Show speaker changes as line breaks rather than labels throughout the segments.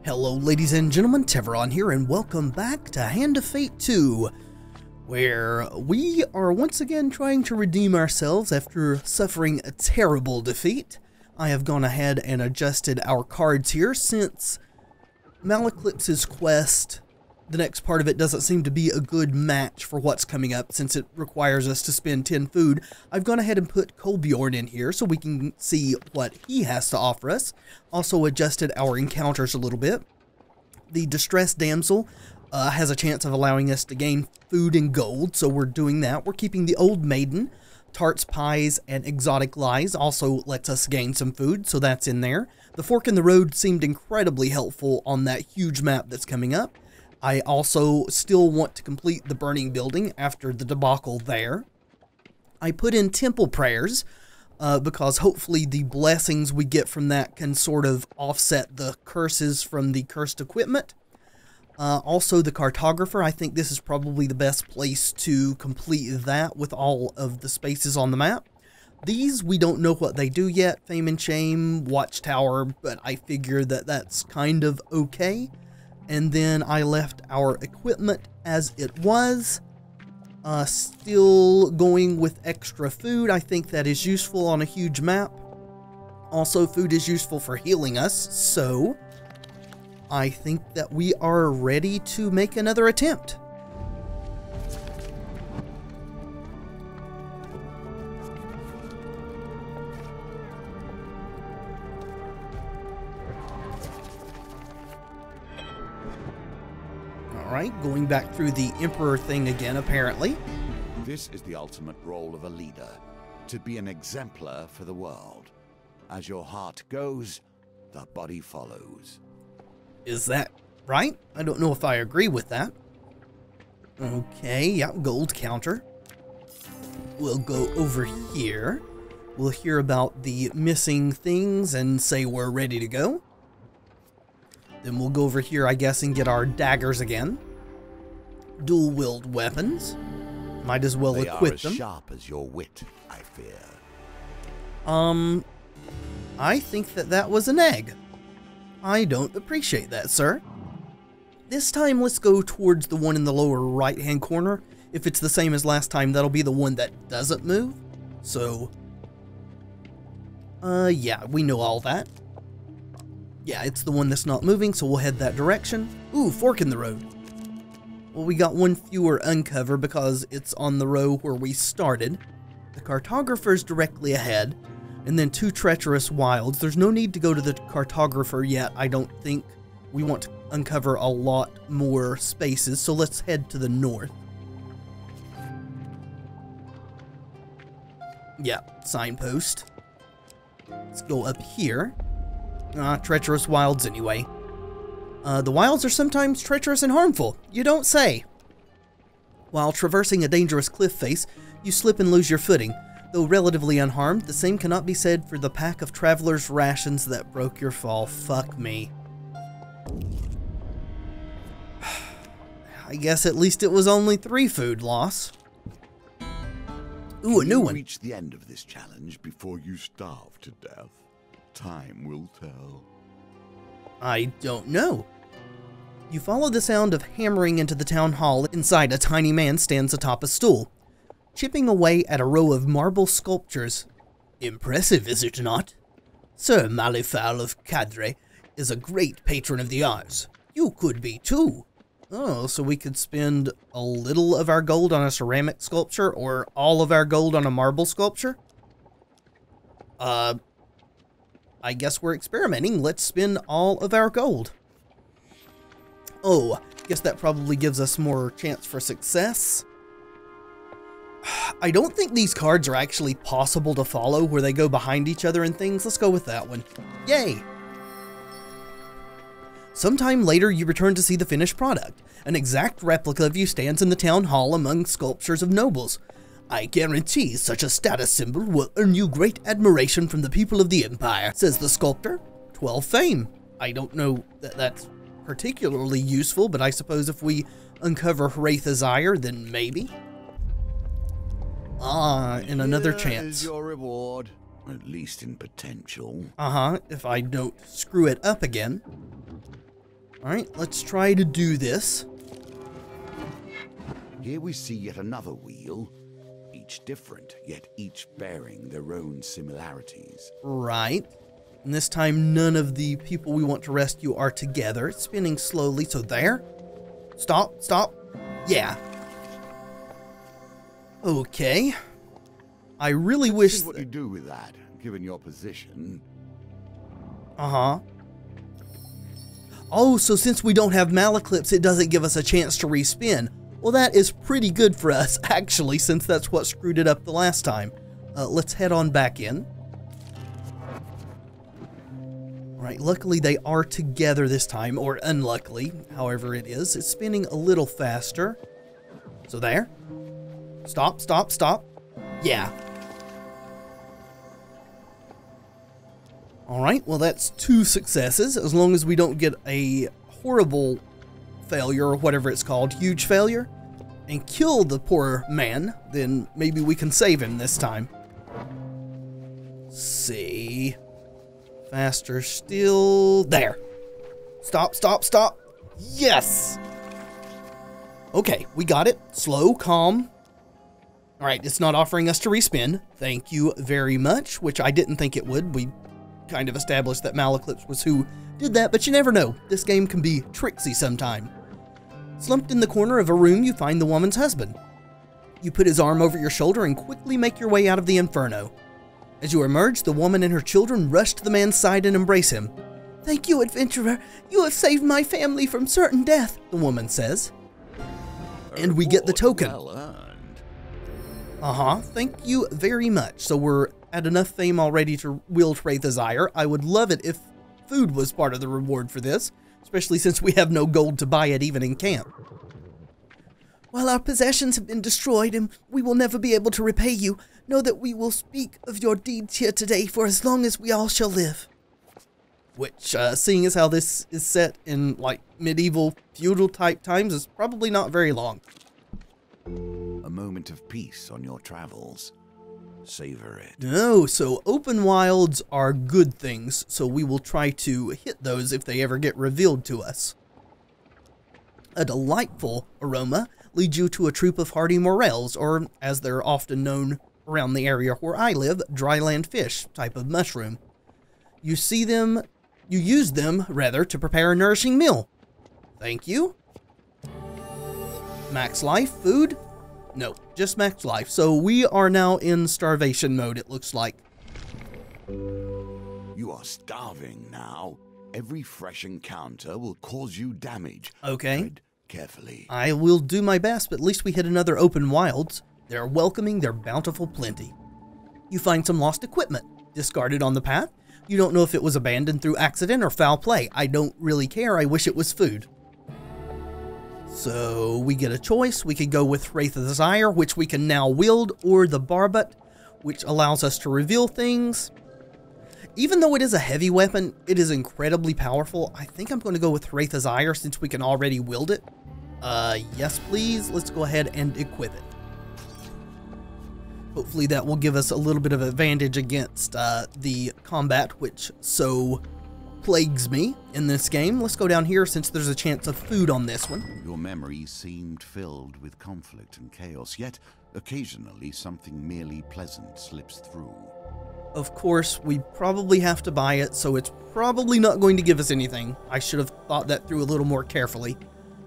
Hello ladies and gentlemen, Tevaron here, and welcome back to Hand of Fate 2, where we are once again trying to redeem ourselves after suffering a terrible defeat. I have gone ahead and adjusted our cards here since Malaclipse's quest, the next part of it doesn't seem to be a good match for what's coming up since it requires us to spend 10 food. I've gone ahead and put Kolbjorn in here so we can see what he has to offer us. Also adjusted our encounters a little bit. The Distressed Damsel has a chance of allowing us to gain food and gold, so we're doing that. We're keeping the Old Maiden. Tarts, Pies, and Exotic Lies also lets us gain some food, so that's in there. The Fork in the Road seemed incredibly helpful on that huge map that's coming up. I also still want to complete the Burning Building after the debacle there. I put in Temple Prayers because hopefully the blessings we get from that can sort of offset the curses from the cursed equipment. Also the Cartographer, I think this is probably the best place to complete that with all of the spaces on the map. These, we don't know what they do yet, Fame and Shame, Watchtower, but I figure that that's kind of okay. And then I left our equipment as it was, still going with extra food. I think that is useful on a huge map. Also, food is useful for healing us, so I think that we are ready to make another attempt. Alright, going back through the Emperor thing again, apparently.
This is the ultimate role of a leader, to be an exemplar for the world. As your heart goes, the body follows.
Is that right? I don't know if I agree with that. Okay, yeah, gold counter. We'll go over here. We'll hear about the missing things and say we're ready to go. Then we'll go over here, I guess, and get our daggers again. Dual-wield weapons. Might as well equip them.
They are as sharp as your wit, I fear.
I think that was an egg. I don't appreciate that, sir. This time, let's go towards the one in the lower right-hand corner. If it's the same as last time, that'll be the one that doesn't move. So, yeah, we know all that. Yeah, it's the one that's not moving, so we'll head that direction. Ooh, Fork in the Road. Well, we got one fewer uncover because it's on the row where we started. The Cartographer's directly ahead, and then two Treacherous Wilds. There's no need to go to the Cartographer yet, I don't think. We want to uncover a lot more spaces, so let's head to the north. Yeah, signpost. Let's go up here. Treacherous wilds anyway. The wilds are sometimes treacherous and harmful. You don't say. While traversing a dangerous cliff face, you slip and lose your footing. Though relatively unharmed, the same cannot be said for the pack of travelers' rations that broke your fall. Fuck me. I guess at least it was only 3 food loss. Ooh, a new one.
Reach the end of this challenge before you starve to death. Time will tell.
I don't know. You follow the sound of hammering into the town hall. Inside, a tiny man stands atop a stool, chipping away at a row of marble sculptures. Impressive, is it not? Sir Malifal of Cadre is a great patron of the arts. You could be too. Oh, so we could spend a little of our gold on a ceramic sculpture or all of our gold on a marble sculpture? I guess we're experimenting. Let's spend all of our gold. Oh, guess that probably gives us more chance for success. I don't think these cards are actually possible to follow where they go behind each other and things. Let's go with that one. Yay! Sometime later, you return to see the finished product. An exact replica of you stands in the town hall among sculptures of nobles. I guarantee such a status symbol will earn you great admiration from the people of the Empire, says the sculptor. 12 fame. I don't know that that's particularly useful, but I suppose if we uncover Hraitha's ire, then maybe. And another chance.
Here's your reward. At least in potential.
If I don't screw it up again. Alright, let's try to do this.
Here we see yet another wheel, each different, yet each bearing their own similarities.
Right. And this time, none of the people we want to rescue are together. It's spinning slowly, so there. Stop, stop. Yeah. Okay. I really wish...
See what you do with that, given your position.
Uh-huh. Oh, so since we don't have Malaclips, it doesn't give us a chance to respin. Well, that is pretty good for us, actually, since that's what screwed it up the last time. Let's head on back in. Alright, luckily they are together this time, or unluckily, however it is. It's spinning a little faster. So there. Stop, stop, stop. Yeah. Alright, well that's 2 successes, as long as we don't get a horrible failure, or whatever it's called, huge failure, and kill the poor man, then maybe we can save him this time. Let's see. Faster still. There. Stop, stop, stop. Yes! Okay, we got it. Slow, calm. Alright, it's not offering us to respin. Thank you very much, which I didn't think it would. We kind of established that Malaclips was who did that, but you never know. This game can be tricksy sometime. Slumped in the corner of a room, you find the woman's husband. You put his arm over your shoulder and quickly make your way out of the inferno. As you emerge, the woman and her children rush to the man's side and embrace him. "Thank you, adventurer. You have saved my family from certain death," the woman says. And we get the token.
Well earned.
Uh-huh. Thank you very much. So we're at enough fame already to wield Wraith's Ire. I would love it if food was part of the reward for this, especially since we have no gold to buy it even in camp. "While our possessions have been destroyed and we will never be able to repay you, know that we will speak of your deeds here today for as long as we all shall live." Which, seeing as how this is set in, like, medieval, feudal type times, is probably not very long.
A moment of peace on your travels. Savor it.
No, so open wilds are good things, so we will try to hit those if they ever get revealed to us. A delightful aroma leads you to a troop of hardy morels, or as they're often known around the area where I live, dryland fish type of mushroom. You use them to prepare a nourishing meal. Thank you. Max life, food? No, just max life. So we are now in starvation mode, it looks like.
You are starving now. Every fresh encounter will cause you damage.
Okay.
Tread carefully.
I will do my best, but at least we hit another open wilds. They're welcoming their bountiful plenty. You find some lost equipment, discarded on the path. You don't know if it was abandoned through accident or foul play. I don't really care, I wish it was food. So we get a choice. We could go with Wraith's Ire, which we can now wield, or the Barbut, which allows us to reveal things. Even though it is a heavy weapon, it is incredibly powerful. I think I'm going to go with Wraith's Ire since we can already wield it. Yes please, let's go ahead and equip it. Hopefully that will give us a little bit of advantage against the combat, which so plagues me in this game. Let's go down here since there's a chance of food on this one.
Your memory seemed filled with conflict and chaos, yet occasionally something merely pleasant slips through.
Of course, we probably have to buy it, so it's probably not going to give us anything. I should have thought that through a little more carefully.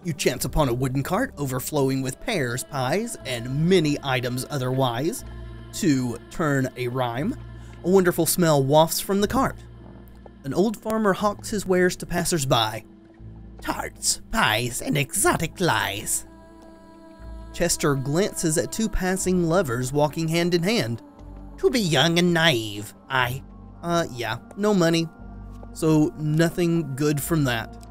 You chance upon a wooden cart overflowing with pears, pies, and many items otherwise. To turn a rhyme, a wonderful smell wafts from the cart. An old farmer hawks his wares to passers-by. "Tarts, pies, and exotic lies." Chester glances at 2 passing lovers walking hand in hand. "To be young and naive, yeah, no money. So nothing good from that.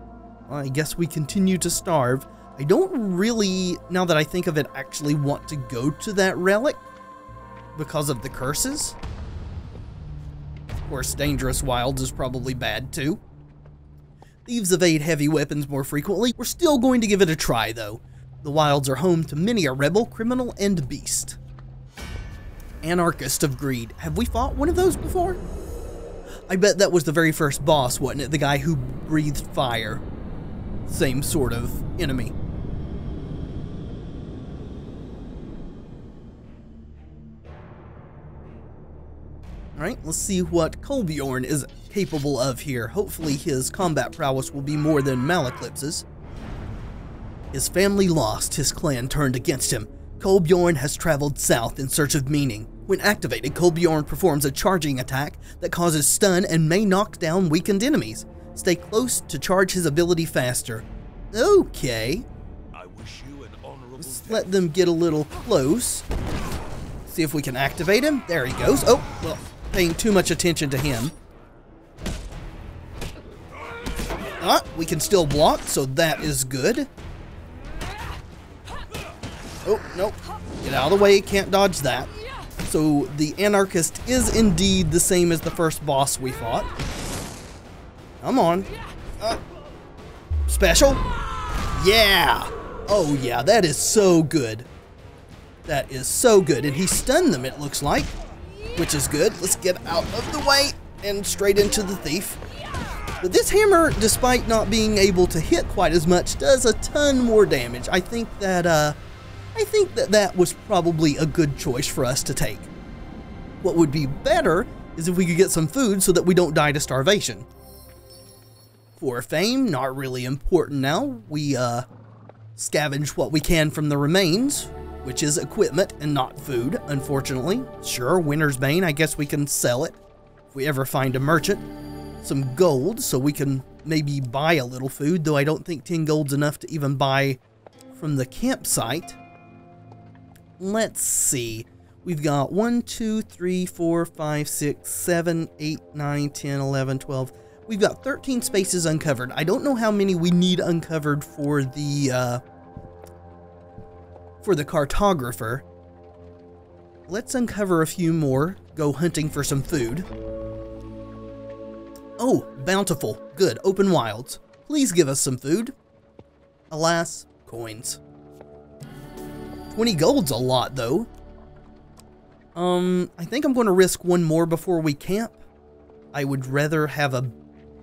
I guess we continue to starve. I don't really, now that I think of it, actually want to go to that relic because of the curses. Of course, dangerous wilds is probably bad too. Thieves evade heavy weapons more frequently. We're still going to give it a try though. The wilds are home to many a rebel, criminal, and beast. Anarchist of Greed. Have we fought one of those before? I bet that was the very first boss, wasn't it? The guy who breathed fire. same sort of enemy. Alright, let's see what Kolbjorn is capable of here. Hopefully his combat prowess will be more than Maleklitz's. His family lost, his clan turned against him. Kolbjorn has traveled south in search of meaning. When activated, Kolbjorn performs a charging attack that causes stun and may knock down weakened enemies. Stay close to charge his ability faster. Okay.
I wish you an honorable
Let's let them get a little close. See if we can activate him. There he goes. Oh, well, paying too much attention to him. We can still block, so that is good. Oh, nope. Get out of the way, can't dodge that. So the Anarchist is indeed the same as the first boss we fought. Come on. Special? Yeah! Oh yeah, that is so good. That is so good. And he stunned them, it looks like, which is good. Let's get out of the way and straight into the thief. But this hammer, despite not being able to hit quite as much, does a ton more damage. I think that that was probably a good choice for us to take. What would be better is if we could get some food so that we don't die to starvation. For fame, not really important now. We scavenge what we can from the remains, which is equipment and not food, unfortunately. Sure, Winter's Bane, I guess we can sell it if we ever find a merchant. Some gold, so we can maybe buy a little food, though I don't think 10 gold's enough to even buy from the campsite. Let's see. We've got 1, 2, 3, 4, 5, 6, 7, 8, 9, 10, 11, 12. We've got 13 spaces uncovered. I don't know how many we need uncovered for the cartographer. Let's uncover a few more. Go hunting for some food. Oh, bountiful. Good. Open wilds. Please give us some food. Alas, coins. 20 gold's a lot, though. I think I'm going to risk one more before we camp. I would rather have a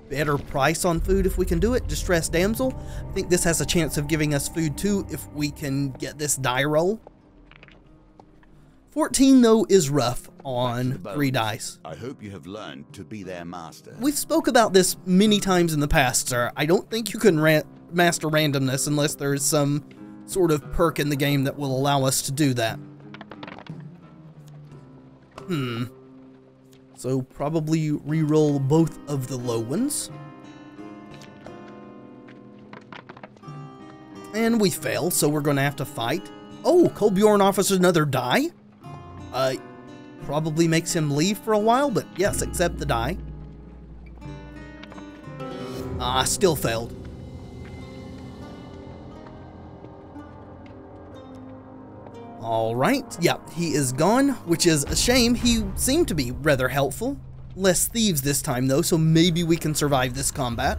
better price on food if we can do it. Distressed Damsel. I think this has a chance of giving us food, too, if we can get this die roll. 14, though, is rough on 3 dice.
I hope you have learned to be their master.
We've spoke about this many times in the past, sir. I don't think you can master randomness unless there is some sort of perk in the game that will allow us to do that. So probably re-roll both of the low ones. And we fail, so we're going to have to fight. Oh, Kolbjorn offers another die? Probably makes him leave for a while, but yes, accept the die. Still failed. Alright, yeah, he is gone, which is a shame. He seemed to be rather helpful. Less thieves this time, though, so maybe we can survive this combat.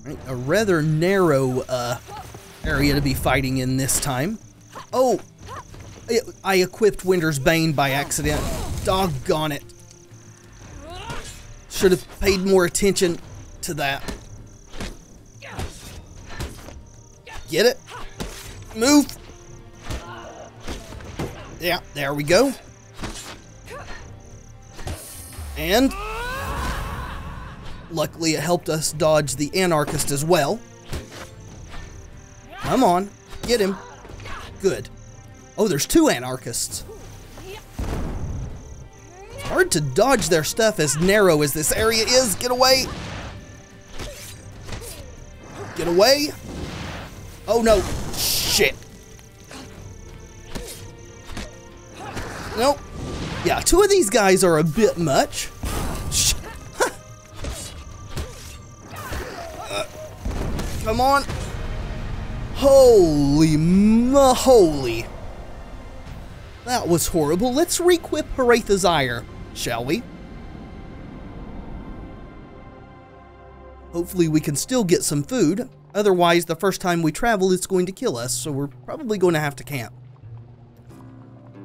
Right, a rather narrow area to be fighting in this time. Oh! I equipped Winter's Bane by accident. Doggone it. Should have paid more attention to that. Get it? Move! Yeah, there we go. And luckily it helped us dodge the Anarchist as well. Come on, get him. Good. Oh, there's 2 Anarchists. Hard to dodge their stuff as narrow as this area is. Get away. Get away. Oh no. Shit. Nope. Yeah, 2 of these guys are a bit much. Come on. Holy moly. That was horrible. Let's re-equip Haratha's Ire, shall we? Hopefully we can still get some food. Otherwise, the first time we travel, it's going to kill us, so we're probably going to have to camp.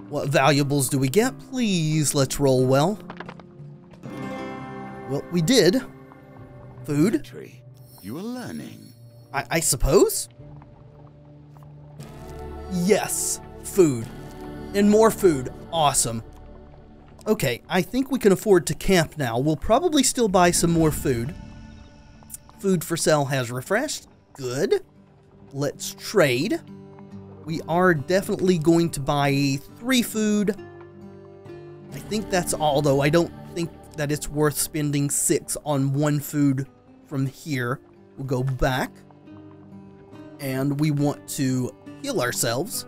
What valuables do we get? Please, let's roll well. Well, we did. Food.
You are learning.
I suppose? Yes, food. And more food. Awesome. Okay, I think we can afford to camp now. We'll probably still buy some more food. Food for sale has refreshed. Good. Let's trade. We are definitely going to buy 3 food. I think that's all, though. I don't think that it's worth spending 6 on 1 food from here. We'll go back. And we want to heal ourselves.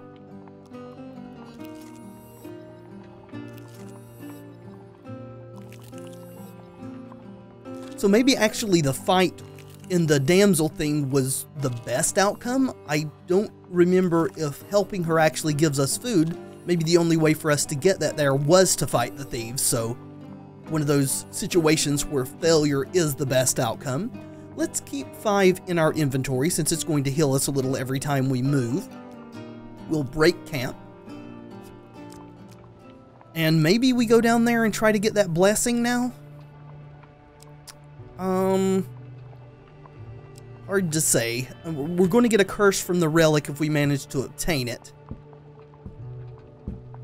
So maybe actually the fight in the damsel thing was the best outcome. I don't remember if helping her actually gives us food. Maybe the only way for us to get that there was to fight the thieves, so one of those situations where failure is the best outcome. Let's keep 5 in our inventory since it's going to heal us a little every time we move. We'll break camp. And maybe we go down there and try to get that blessing now? Hard to say. We're going to get a curse from the relic if we manage to obtain it.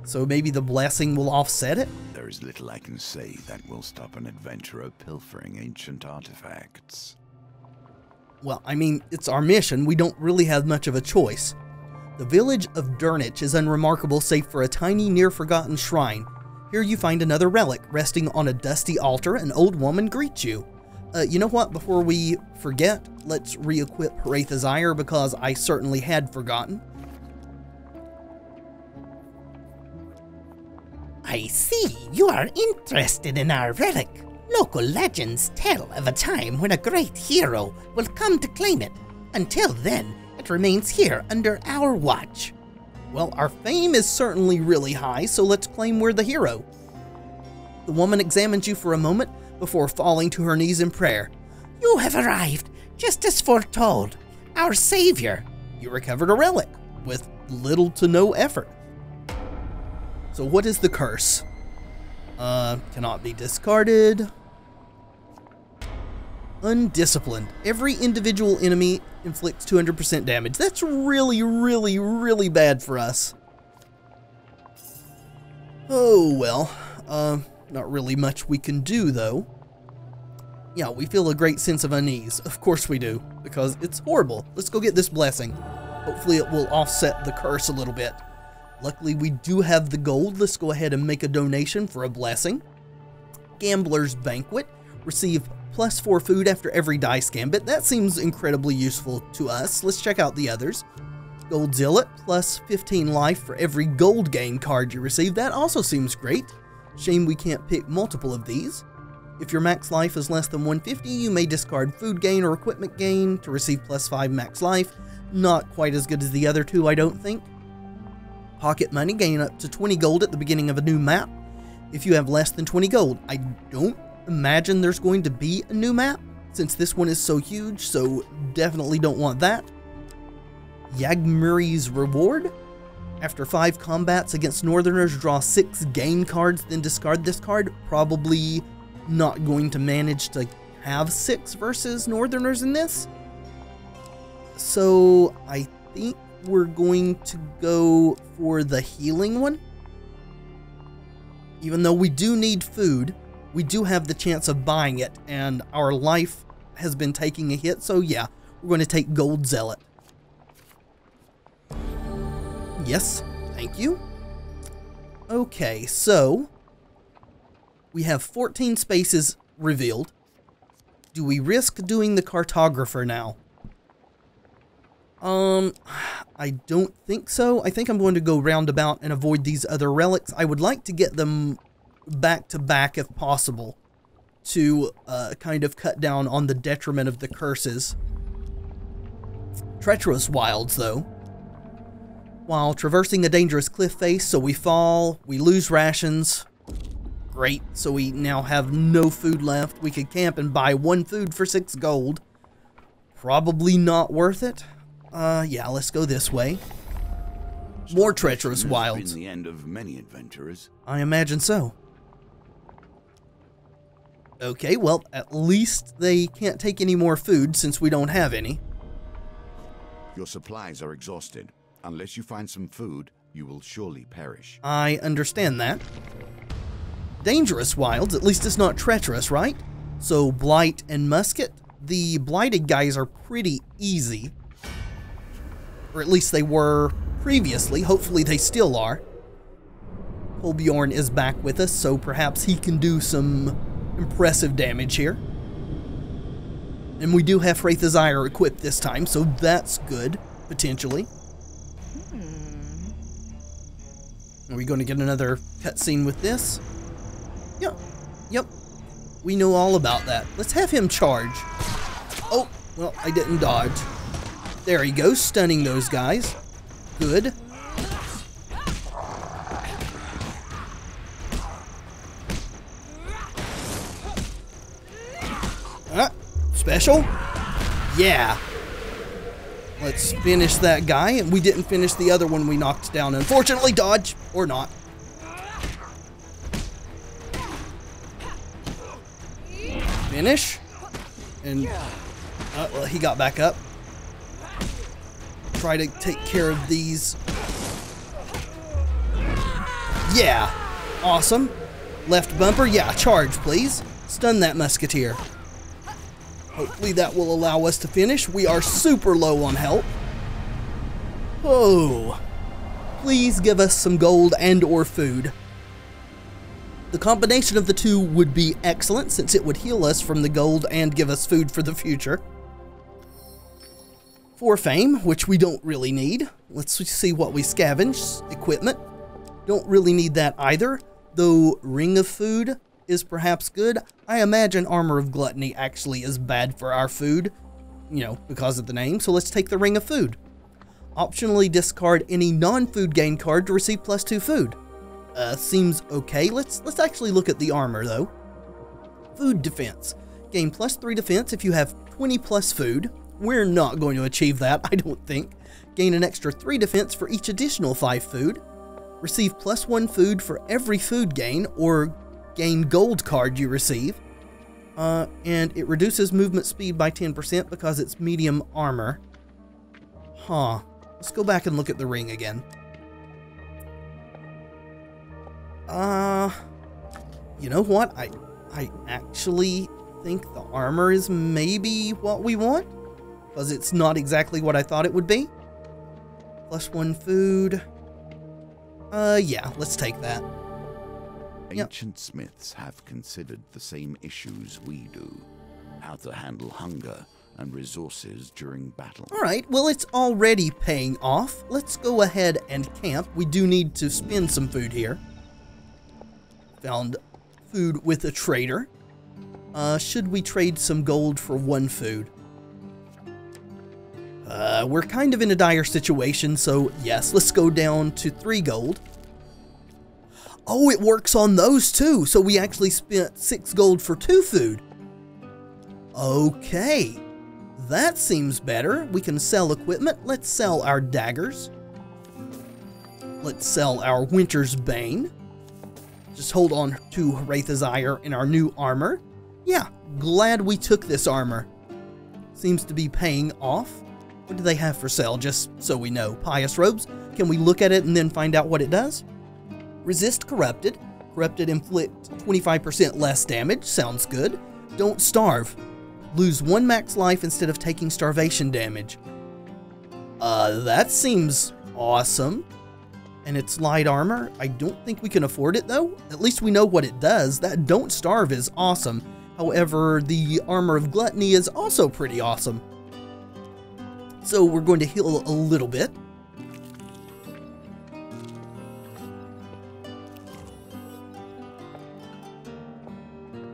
So maybe the blessing will offset it?
There is little I can say that will stop an adventurer pilfering ancient artifacts.
Well, I mean, it's our mission. We don't really have much of a choice. The village of Durnich is unremarkable save for a tiny, near-forgotten shrine. Here you find another relic. Resting on a dusty altar, an old woman greets you. You know what? Before we forget, let's re-equip Haratha's Ire because I certainly had forgotten.
I see you are interested in our relic. Local legends tell of a time when a great hero will come to claim it. Until then, it remains here under our watch.
Well, our fame is certainly really high, so let's claim we're the hero. The woman examines you for a moment before falling to her knees in prayer.
You have arrived, just as foretold. Our savior.
You recovered a relic with little to no effort. So what is the curse? Cannot be discarded. Undisciplined. Every individual enemy inflicts 200% damage. That's really, really, really bad for us. Oh, well. Not really much we can do, though. Yeah, we feel a great sense of unease. Of course we do, because it's horrible. Let's go get this blessing. Hopefully it will offset the curse a little bit. Luckily, we do have the gold. Let's go ahead and make a donation for a blessing. Gambler's Banquet. Receive +4 food after every dice gambit. That seems incredibly useful to us. Let's check out the others. Gold Zealot, +15 life for every gold gain card you receive. That also seems great. Shame we can't pick multiple of these. If your max life is less than 150, you may discard food gain or equipment gain to receive +5 max life. Not quite as good as the other two, I don't think. Pocket money, gain up to 20 gold at the beginning of a new map. If you have less than 20 gold, I don't imagine there's going to be a new map, since this one is so huge, so definitely don't want that. Yagmuri's Reward. After 5 combats against Northerners, draw 6 gain cards, then discard this card. Probably not going to manage to have 6 versus Northerners in this. So I think we're going to go for the healing one. Even though we do need food, we do have the chance of buying it, and our life has been taking a hit, so yeah, we're going to take Gold Zealot. Yes, thank you. Okay, so we have 14 spaces revealed. Do we risk doing the cartographer now? I don't think so. I think I'm going to go roundabout and avoid these other relics. I would like to get them back to back if possible to kind of cut down on the detriment of the curses. Treacherous Wilds, though. While traversing a dangerous cliff face, so we fall, we lose rations. Great, so we now have no food left. We could camp and buy 1 food for 6 gold. Probably not worth it. Yeah, let's go this way. More treacherous
Starvation has
wilds.
been the end of many adventurers.
I imagine so. Okay, well, at least they can't take any more food since we don't have any.
Your supplies are exhausted. Unless you find some food, you will surely perish.
I understand that. Dangerous wilds, at least it's not treacherous, right? So, blight and musket. The blighted guys are pretty easy. Or at least they were previously. Hopefully they still are. Kolbjorn is back with us, so perhaps he can do some impressive damage here. And we do have Wraith's Ire equipped this time, so that's good, potentially. Are we going to get another cutscene with this? Yep. We know all about that. Let's have him charge. Oh, well, I didn't dodge. There he goes, stunning those guys. Good. Special? Yeah. Let's finish that guy. And we didn't finish the other one we knocked down. Unfortunately, dodge. Or not. Finish. And, well, he got back up. Try to take care of these. Yeah. Awesome. Left bumper. Yeah, charge, please. Stun that musketeer. Hopefully that will allow us to finish. We are super low on health. Oh. Please give us some gold and or food. The combination of the two would be excellent since it would heal us from the gold and give us food for the future. For fame, which we don't really need. Let's see what we scavenge. Equipment. Don't really need that either, though Ring of Food is perhaps good. I imagine Armor of Gluttony actually is bad for our food, you know, because of the name, so let's take the Ring of Food. Optionally discard any non-food gain card to receive +2 food. Seems okay. Let's actually look at the armor though. Food defense. Gain +3 defense if you have 20 plus food. We're not going to achieve that, I don't think. Gain an extra 3 defense for each additional 5 food. Receive +1 food for every food gain or gain gold card you receive. And it reduces movement speed by 10% because it's medium armor. Huh. Let's go back and look at the ring again. You know what? I actually think the armor is maybe what we want. Because it's not exactly what I thought it would be. +1 food. Yeah, let's take that.
Ancient smiths have considered the same issues we do. How to handle hunger and resources during battle.
Alright, well it's already paying off. Let's go ahead and camp. We do need to spend some food here. Found food with a trader. Should we trade some gold for 1 food? We're kind of in a dire situation, so yes, let's go down to 3 gold. Oh, it works on those too, so we actually spent 6 gold for 2 food. Okay, that seems better. We can sell equipment. Let's sell our daggers. Let's sell our Winter's Bane. Just hold on to Wraith's Ire in our new armor. Yeah, glad we took this armor. Seems to be paying off. What do they have for sale, just so we know? Pious robes. Can we look at it and then find out what it does? Resist corrupted. Corrupted inflict 25% less damage. Sounds good. Don't starve. Lose 1 max life instead of taking starvation damage. That seems awesome. And it's light armor. I don't think we can afford it though. At least we know what it does. That don't starve is awesome. However, the armor of gluttony is also pretty awesome. So we're going to heal a little bit.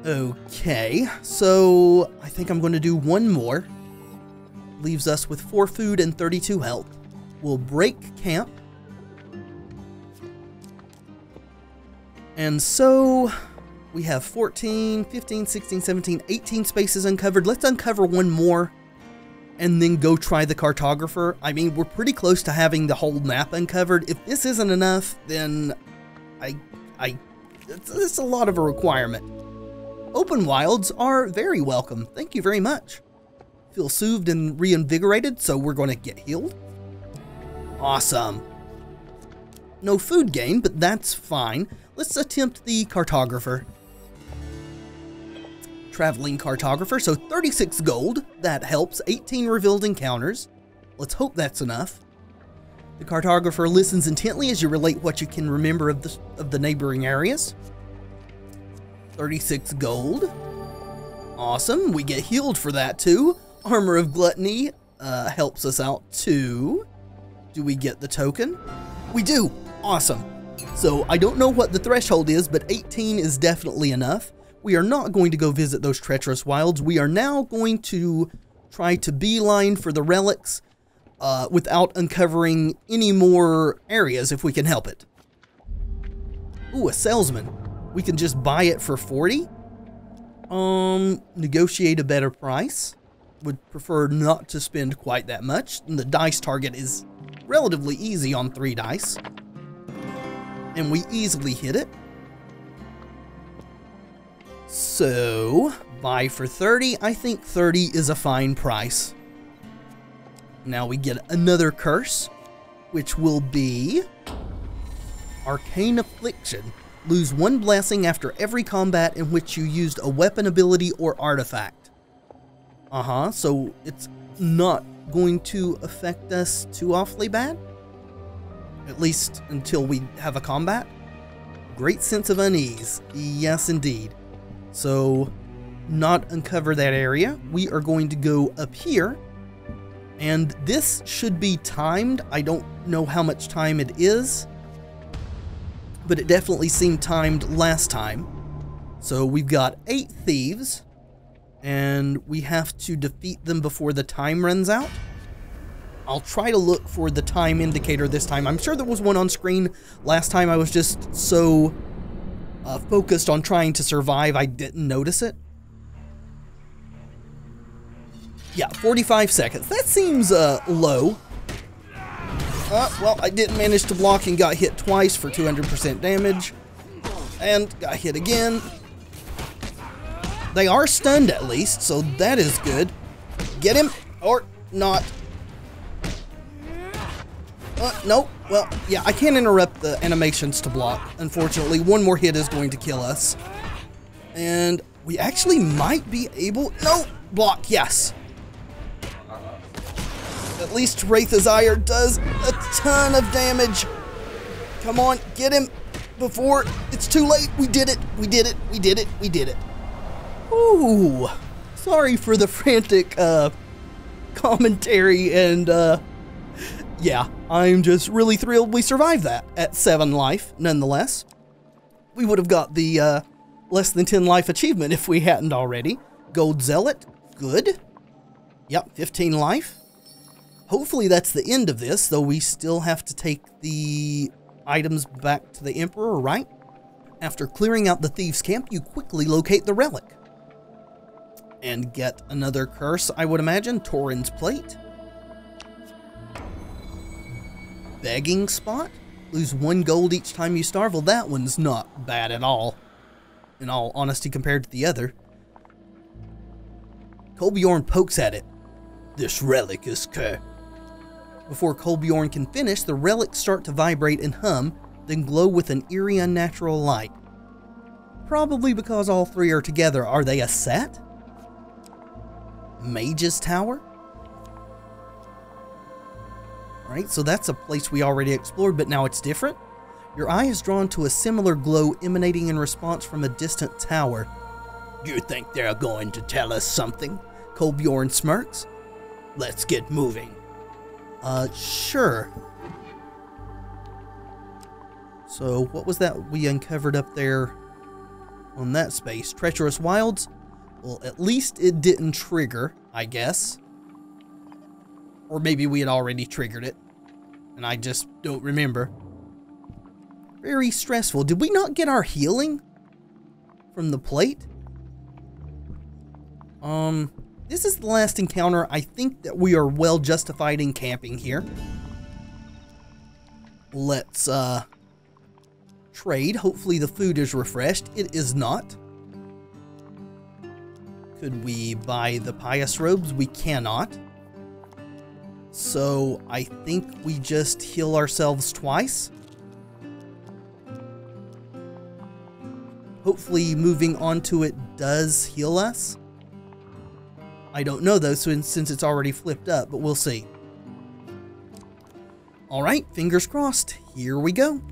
Okay, so I think I'm going to do 1 more. Leaves us with 4 food and 32 health. We'll break camp. And so we have 14, 15, 16, 17, 18 spaces uncovered. Let's uncover 1 more. and then go try the cartographer. I mean, we're pretty close to having the whole map uncovered. If this isn't enough, then it's a lot of a requirement. Open wilds are very welcome. Thank you very much. Feel soothed and reinvigorated, so we're going to get healed. Awesome. No food gain, but that's fine. Let's attempt the cartographer. Traveling cartographer, so 36 gold. That helps. 18 revealed encounters. Let's hope that's enough. The cartographer listens intently as you relate what you can remember of the neighboring areas. 36 gold. Awesome. We get healed for that too. Armor of Gluttony helps us out too. Do we get the token? We do. Awesome. So I don't know what the threshold is, but 18 is definitely enough. We are not going to go visit those treacherous wilds. We are now going to try to beeline for the relics without uncovering any more areas if we can help it. Ooh, a salesman. We can just buy it for 40. Negotiate a better price. Would prefer not to spend quite that much. And the dice target is relatively easy on 3 dice. And we easily hit it. So, buy for 30. I think 30 is a fine price. Now we get another curse, which will be Arcane Affliction. Lose 1 blessing after every combat in which you used a weapon ability or artifact. So it's not going to affect us too awfully bad. At least until we have a combat. Great sense of unease. Yes, indeed. So, not uncover that area. We are going to go up here. And this should be timed. I don't know how much time it is, but it definitely seemed timed last time. So we've got 8 thieves, and we have to defeat them before the time runs out. I'll try to look for the time indicator this time. I'm sure there was one on screen. Last time I was just so focused on trying to survive, I didn't notice it. Yeah, 45 seconds. That seems low. Well, I didn't manage to block and got hit twice for 200% damage. And got hit again. They are stunned at least, so that is good. Get him, or not. Nope. Well, yeah, I can't interrupt the animations to block. Unfortunately, one more hit is going to kill us. And we actually might be able... No! Block, yes. At least Wraith's Ire does a ton of damage. Come on, get him before it's too late. We did it. We did it. We did it. We did it. Ooh. Sorry for the frantic commentary and... Yeah, I'm just really thrilled we survived that at 7 life, nonetheless. We would have got the less than 10 life achievement if we hadn't already. Gold Zealot, good. Yep, 15 life. Hopefully that's the end of this, though we still have to take the items back to the Emperor, right? After clearing out the Thieves' Camp, you quickly locate the relic. And get another curse, I would imagine, Tauren's Plate. Begging Spot? Lose 1 gold each time you starve? Well, that one's not bad at all, in all honesty, compared to the other. Kolbjorn pokes at it. This relic is cursed. Before Kolbjorn can finish, the relics start to vibrate and hum, then glow with an eerie, unnatural light. Probably because all 3 are together. Are they a set? Mage's Tower? Alright, so that's a place we already explored, but now it's different. Your eye is drawn to a similar glow emanating in response from a distant tower. You think they're going to tell us something? Kolbjorn smirks. Let's get moving. Sure. So, what was that we uncovered up there on that space? Treacherous Wilds? Well, at least it didn't trigger, I guess. Or maybe we had already triggered it, and I just don't remember. Very stressful. Did we not get our healing from the plate? this is the last encounter. I think that we are well justified in camping here. Let's trade. Hopefully the food is refreshed. It is not. Could we buy the pious robes? We cannot. So I think we just heal ourselves twice. Hopefully moving on to it does heal us. I don't know though, since it's already flipped up, but we'll see. Alright, fingers crossed. Here we go.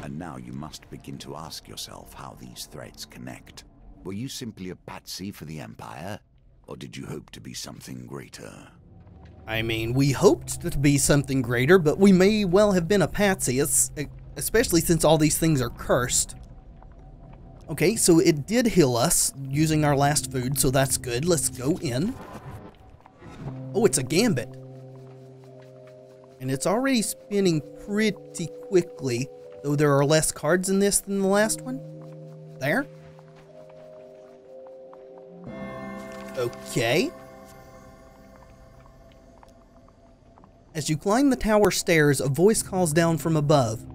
And now you must begin to ask yourself how these threads connect. Were you simply a patsy for the Empire? Or did you hope to be something greater?
I mean, we hoped to be something greater, but we may well have been a patsy, especially since all these things are cursed. Okay, so it did heal us using our last food, so that's good. Let's go in. Oh, it's a gambit. And it's already spinning pretty quickly, though there are less cards in this than the last one. There. Okay. As you climb the tower stairs, a voice calls down from above.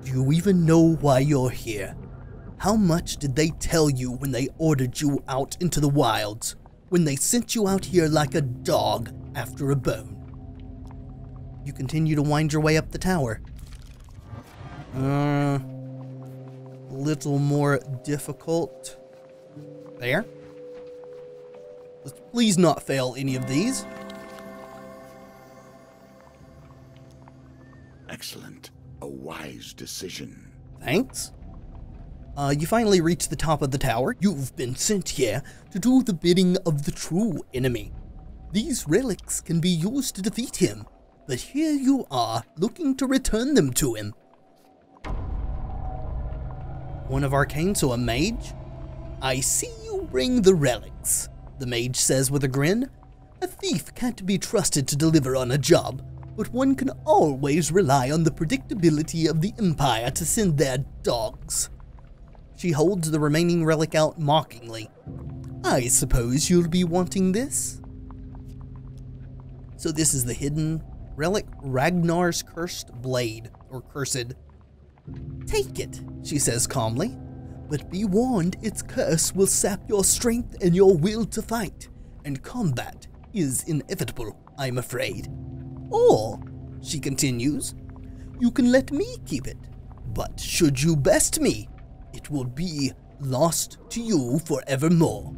Do you even know why you're here? How much did they tell you when they ordered you out into the wilds? When they sent you out here like a dog after a bone? You continue to wind your way up the tower. A little more difficult. There. Let's please not fail any of these.
Excellent. A wise decision.
Thanks. You finally reach the top of the tower. You've been sent here to do the bidding of the true enemy. These relics can be used to defeat him, but here you are, looking to return them to him. One of Arcane, so a mage? I see you bring the relics, the mage says with a grin. A thief can't be trusted to deliver on a job, but one can always rely on the predictability of the Empire to send their dogs. She holds the remaining relic out mockingly. I suppose you'll be wanting this? So this is the hidden relic, Ragnar's cursed blade, or cursed. Take it, she says calmly, but be warned its curse will sap your strength and your will to fight, and combat is inevitable, I'm afraid. Or, she continues, you can let me keep it, but should you best me, it will be lost to you forevermore.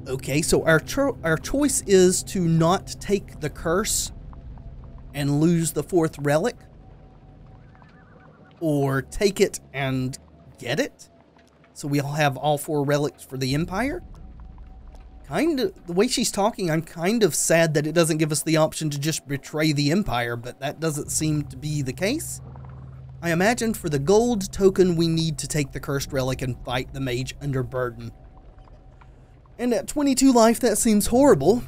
Okay, so our choice is to not take the curse and lose the fourth relic, or take it and get it. So we'll have all four relics for the Empire. The way she's talking, I'm kind of sad that it doesn't give us the option to just betray the Empire, but that doesn't seem to be the case. I imagine for the gold token, we need to take the cursed relic and fight the mage under burden. And at 22 life, that seems horrible,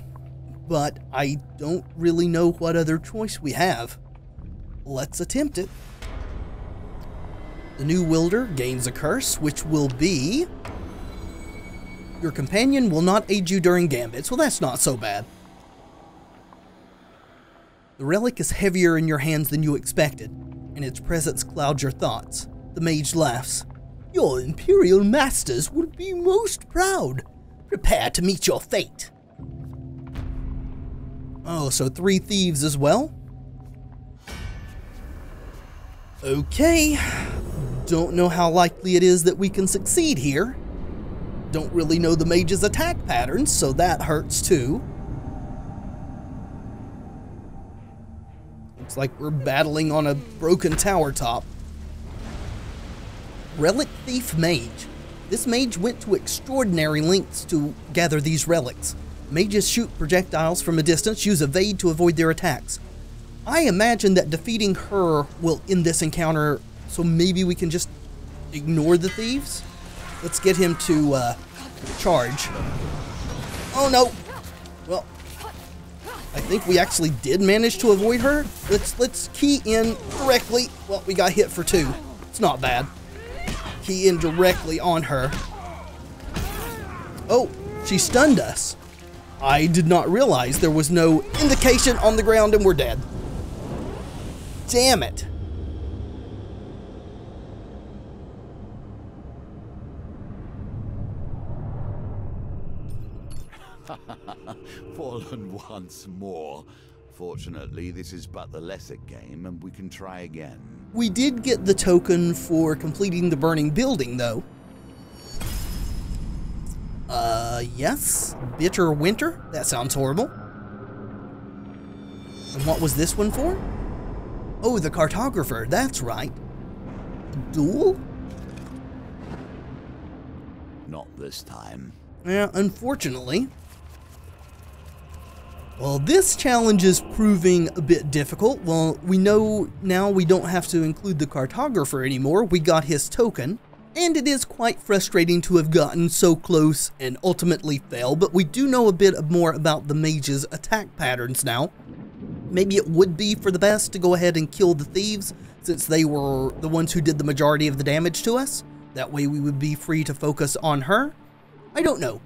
but I don't really know what other choice we have. Let's attempt it. The new wielder gains a curse, which will be... Your companion will not aid you during gambits. Well, that's not so bad. The relic is heavier in your hands than you expected, and its presence clouds your thoughts. The mage laughs. Your Imperial Masters will be most proud. Prepare to meet your fate. Oh, so 3 thieves as well? Okay. Don't know how likely it is that we can succeed here. Don't really know the mage's attack patterns, so that hurts too. Looks like we're battling on a broken tower top. Relic Thief Mage. This mage went to extraordinary lengths to gather these relics. Mages shoot projectiles from a distance, use evade to avoid their attacks. I imagine that defeating her will end this encounter, so maybe we can just ignore the thieves? Let's get him to charge. Oh no! Well, I think we actually did manage to avoid her. Let's key in directly. Well, we got hit for 2. It's not bad. Key in directly on her. Oh, She stunned us. I did not realize there was no indication on the ground and we're dead. Damn it.
Fallen once more. Fortunately, this is but the lesser game, and we can try again.
We did get the token for completing the burning building, though. Yes. Bitter Winter? That sounds horrible. And what was this one for? Oh, the cartographer, that's right. Duel?
Not this time.
Yeah, unfortunately. Well, this challenge is proving a bit difficult. Well, we know now we don't have to include the cartographer anymore. We got his token. And it is quite frustrating to have gotten so close and ultimately fail, but we do know a bit more about the mage's attack patterns now. Maybe it would be for the best to go ahead and kill the thieves, since they were the ones who did the majority of the damage to us. That way we would be free to focus on her. I don't know.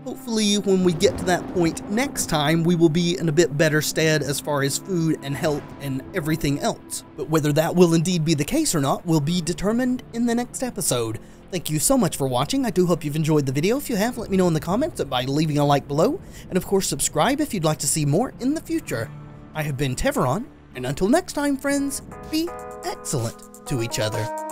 Hopefully when we get to that point next time, we will be in a bit better stead as far as food and health and everything else. But whether that will indeed be the case or not will be determined in the next episode. Thank you so much for watching. I do hope you've enjoyed the video. If you have, let me know in the comments by leaving a like below. And of course, subscribe if you'd like to see more in the future. I have been Tevaron, and until next time, friends, be excellent to each other.